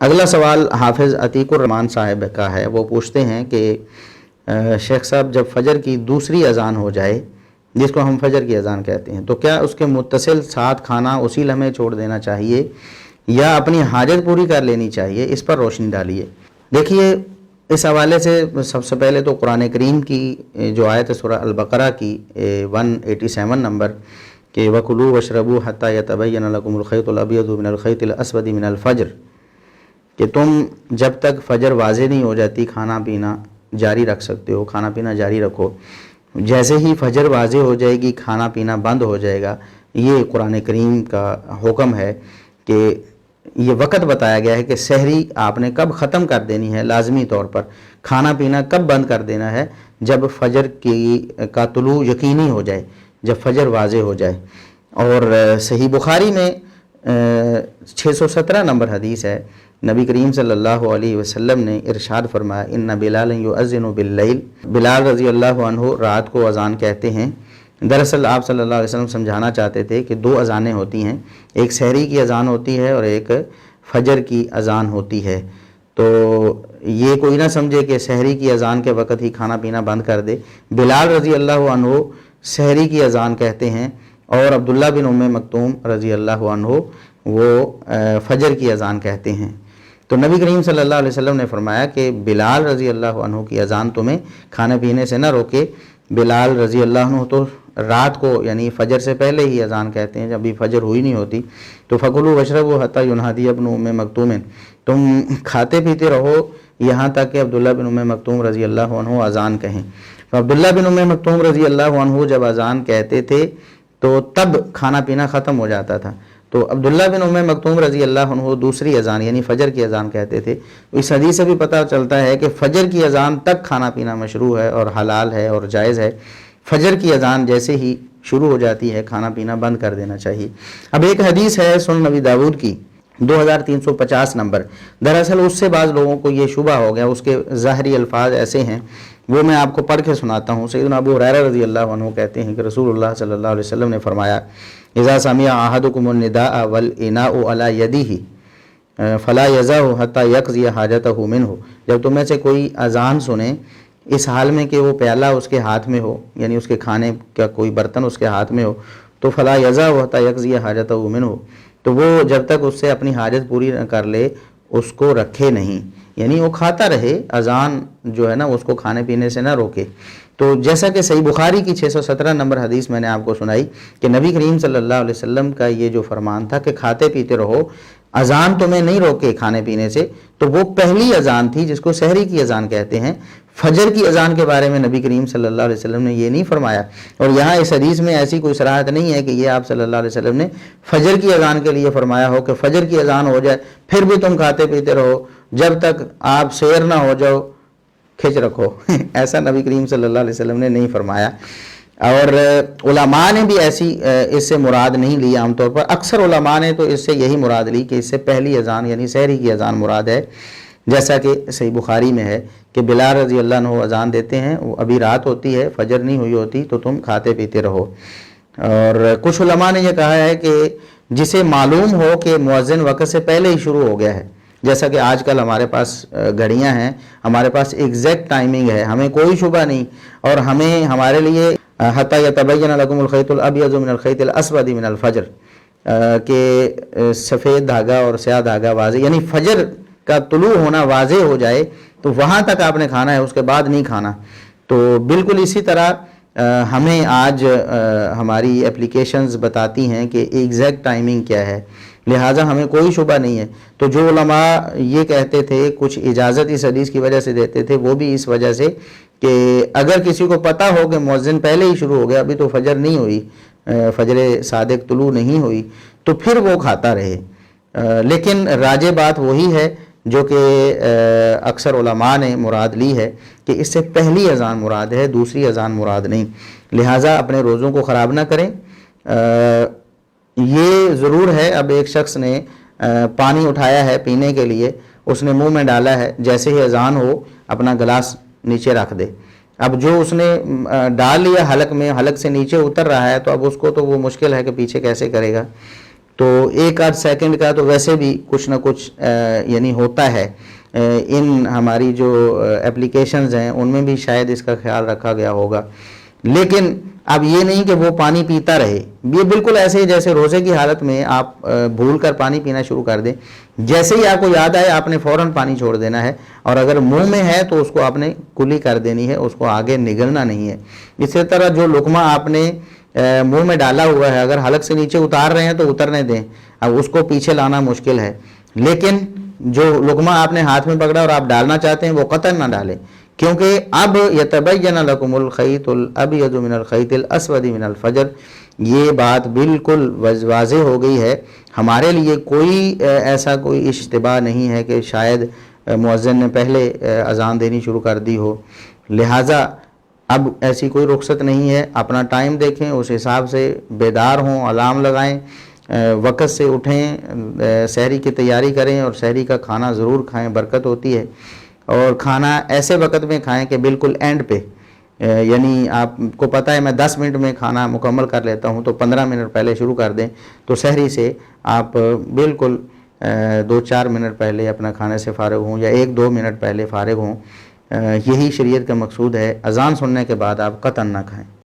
اگلا سوال حافظ عتیق الرحمان صاحب کا ہے. وہ پوچھتے ہیں کہ شیخ صاحب جب فجر کی دوسری اذان ہو جائے جس کو ہم فجر کی اذان کہتے ہیں تو کیا اس کے متصل ساتھ کھانا اسی لمحے چھوڑ دینا چاہیے یا اپنی حاجت پوری کر لینی چاہیے؟ اس پر روشنی ڈالیے. دیکھیے اس حوالے سے سب سے پہلے تو قرآن کریم کی جو آیت سورہ البقرہ کی 187 نمبر کہ وَكُلُوا وَاشْرَبُوا حَتَّى يَتَبَيَّنَ لَكُمُ الْخَيْطُ الْأَبْيَضُ مِنَ الْخَيْطِ الْأَسْوَدِ مِنَ الْفَجْرِ، کہ تم جب تک فجر واضح نہیں ہو جاتی کھانا پینا جاری رکھ سکتے ہو، کھانا پینا جاری رکھو. جیسے ہی فجر واضح ہو جائے گی کھانا پینا بند ہو جائے گا. یہ قرآن کریم کا حکم ہے کہ یہ وقت بتایا گیا ہے کہ سحری آپ نے کب ختم کر دینی ہے لازمی طور پر، کھانا پینا کب بند کر دینا ہے جب فجر کا طلوع یقینی ہو جائے، جب فجر واضح ہو جائے. اور صحیح بخاری میں 617 نمبر حدیث ہے، نبی کریم صلی اللہ علیہ وسلم نے ارشاد فرمایا ان بلال یؤذن باللیل، بلال رضی اللہ عنہ رات کو اذان کہتے ہیں. دراصل آپ صلی اللہ علیہ وسلم سمجھانا چاہتے تھے کہ دو اذانیں ہوتی ہیں، ایک سحری کی اذان ہوتی ہے اور ایک فجر کی اذان ہوتی ہے. تو یہ کوئی نہ سمجھے کہ سحری کی اذان کے وقت ہی کھانا پینا بند کر دے. بلال رضی اللہ عنہ سحری کی اذان کہتے ہیں اور عبداللہ بن ام مکتوم رضی اللہ عنہ وہ فجر کی اذان کہتے ہیں. تو نبی کریم صلی اللہ علیہ وسلم نے فرمایا کہ بلال رضی اللہ عنہ کی اذان تمہیں کھانے پینے سے نہ روکے. بلال رضی اللہ عنہ تو رات کو یعنی فجر سے پہلے ہی اذان کہتے ہیں، جب بھی فجر ہوئی نہیں ہوتی. تو فَكُلُوا وَاشْرَبُوا حَتَّى يُنَادِيَ ابْنُ أُمِّ مَكْتُومٍ، تم کھاتے پیتے رہو یہاں تک کہ عبداللہ بن ام مکتوم رضی اللہ عنہ اذان کہیں. عبداللہ بن ام مکتوم رضی اللہ عنہ جب اذان کہتے تھے تو تب کھانا پینا ختم ہو جاتا تھا. تو عبداللہ بن ام مکتوم رضی اللہ عنہ دوسری اذان یعنی فجر کی اذان کہتے تھے. اس حدیث سے بھی پتہ چلتا ہے کہ فجر کی اذان تک کھانا پینا مشروع ہے اور حلال ہے اور جائز ہے. فجر کی اذان جیسے ہی شروع ہو جاتی ہے کھانا پینا بند کر دینا چاہیے. اب ایک حدیث ہے سنن نبی داؤد کی 2350 نمبر. دراصل اس سے بعض لوگوں کو یہ شبہ ہو گیا، اس کے ظاہری الفاظ ایسے ہیں، وہ میں آپ کو پڑھ کے سناتا ہوں. سیدنا ابو ہریرہ رضی اللہ عنہ کہتے ہیں کہ رسول اللہ صلی اللہ علیہ وسلم نے فرمایا اذا سمع احدکم النداء والاناء علی یدہ فلا یضعه حتی یقضی حاجتہ منہ، جب تم میں سے کوئی اذان سنے اس حال میں کہ وہ پیالہ اس کے ہاتھ میں ہو یعنی اس کے کھانے کا کوئی برتن اس کے ہاتھ میں ہو تو فلا یضعه حتی یقضی حاجتہ منہ، تو وہ جب تک اس سے اپنی حاجت پوری نہ کر لے اس کو رکھے نہیں، یعنی وہ کھاتا رہے، اذان جو ہے نا اس کو کھانے پینے سے نہ روکے. تو جیسا کہ صحیح بخاری کی 617 نمبر حدیث میں نے آپ کو سنائی کہ نبی کریم صلی اللہ علیہ وسلم کا یہ جو فرمان تھا کہ کھاتے پیتے رہو، اذان تمہیں نہیں روکے کھانے پینے سے، تو وہ پہلی اذان تھی جس کو سحری کی اذان کہتے ہیں. فجر کی اذان کے بارے میں نبی کریم صلی اللہ علیہ وسلم نے یہ نہیں فرمایا، اور یہاں اس حدیث میں ایسی کوئی صراحت نہیں ہے کہ یہ آپ صلی اللہ علیہ وسلم نے فجر کی اذان کے لیے فرمایا ہو کہ فجر کی اذان ہو جائے پھر بھی تم کھاتے پیتے رہو جب تک آپ سیر نہ ہو جاؤ کھچ رکھو. ایسا نبی کریم صلی اللہ علیہ وسلم نے نہیں فرمایا، اور علماء نے بھی ایسی اس سے مراد نہیں لی. عام طور پر اکثر علماء نے تو اس سے یہی مراد لی کہ اس سے پہلی اذان یعنی سحری کی اذان مراد ہے، جیسا کہ صحیح بخاری میں ہے کہ بلال رضی اللہ عنہ اذان دیتے ہیں، وہ ابھی رات ہوتی ہے فجر نہیں ہوئی ہوتی تو تم کھاتے پیتے رہو. اور کچھ علماء نے یہ کہا ہے کہ جسے معلوم ہو کہ مؤذن وقت سے پہلے ہی شروع ہو گیا ہے، جیسا کہ آج کل ہمارے پاس گھڑیاں ہیں، ہمارے پاس ایگزیکٹ ٹائمنگ ہے، ہمیں کوئی شبہ نہیں، اور ہمارے لیے حتی یتبین لکم الخیط الابیض من الخیط الاسود من الفجر کہ سفید دھاگا اور سیاہ دھاگا واضح یعنی فجر کا طلوع ہونا واضح ہو جائے تو وہاں تک آپ نے کھانا ہے، اس کے بعد نہیں کھانا. تو بالکل اسی طرح ہمیں آج ہماری اپلیکیشنز بتاتی ہیں کہ ایگزیکٹ ٹائمنگ کیا ہے، لہٰذا ہمیں کوئی شبہ نہیں ہے. تو جو علماء یہ کہتے تھے کچھ اجازت اس حدیث کی وجہ سے دیتے تھے، وہ بھی اس وجہ سے کہ اگر کسی کو پتہ ہو کہ مؤذن پہلے ہی شروع ہو گیا، ابھی تو فجر نہیں ہوئی، فجر صادق طلوع نہیں ہوئی، تو پھر وہ کھاتا رہے. لیکن راجح بات وہی ہے جو کہ اکثر علماء نے مراد لی ہے کہ اس سے پہلی اذان مراد ہے، دوسری اذان مراد نہیں. لہٰذا اپنے روزوں کو خراب نہ کریں. یہ ضرور ہے اب ایک شخص نے پانی اٹھایا ہے پینے کے لیے، اس نے منہ میں ڈالا ہے، جیسے ہی اذان ہو اپنا گلاس نیچے رکھ دے. اب جو اس نے ڈال لیا حلق میں، حلق سے نیچے اتر رہا ہے، تو اب اس کو تو وہ مشکل ہے کہ پیچھے کیسے کرے گا. تو ایک آدھ سیکنڈ کا تو ویسے بھی کچھ نہ کچھ یعنی ہوتا ہے، ان ہماری جو اپلیکیشنز ہیں ان میں بھی شاید اس کا خیال رکھا گیا ہوگا، لیکن اب یہ نہیں کہ وہ پانی پیتا رہے، یہ بالکل ایسے ہی جیسے روزے کی حالت میں آپ بھول کر پانی پینا شروع کر دیں، جیسے ہی آپ کو یاد آئے آپ نے فوراً پانی چھوڑ دینا ہے، اور اگر منہ میں ہے تو اس کو آپ نے کلی کر دینی ہے، اس کو آگے نگلنا نہیں ہے۔ اسی طرح جو لقمہ آپ نے منہ میں ڈالا ہوا ہے، اگر حلق سے نیچے اتار رہے ہیں تو اترنے دیں، اب اس کو پیچھے لانا مشکل ہے، لیکن جو لقمہ آپ نے ہاتھ میں پکڑا اور آپ ڈالنا چاہتے ہیں وہ قطعاً نہ ڈالیں، کیونکہ اب یتبین لکم الخیط الابیض من الخیط الاسود من الفجر، یہ بات بالکل واضح ہو گئی ہے، ہمارے لیے کوئی ایسا کوئی اشتباہ نہیں ہے کہ شاید مؤذن نے پہلے اذان دینی شروع کر دی ہو، لہٰذا اب ایسی کوئی رخصت نہیں ہے، اپنا ٹائم دیکھیں، اس حساب سے بیدار ہوں، الارم لگائیں، وقت سے اٹھیں، سحری کی تیاری کریں اور سحری کا کھانا ضرور کھائیں، برکت ہوتی ہے، اور کھانا ایسے وقت میں کھائیں کہ بالکل اینڈ پہ، یعنی آپ کو پتہ ہے میں 10 منٹ میں کھانا مکمل کر لیتا ہوں تو 15 منٹ پہلے شروع کر دیں، تو سحری سے آپ بالکل 2-4 منٹ پہلے اپنا کھانے سے فارغ ہوں یا 1-2 منٹ پہلے فارغ ہوں، یہی شریعت کا مقصود ہے، اذان سننے کے بعد آپ قطعاً نہ کھائیں۔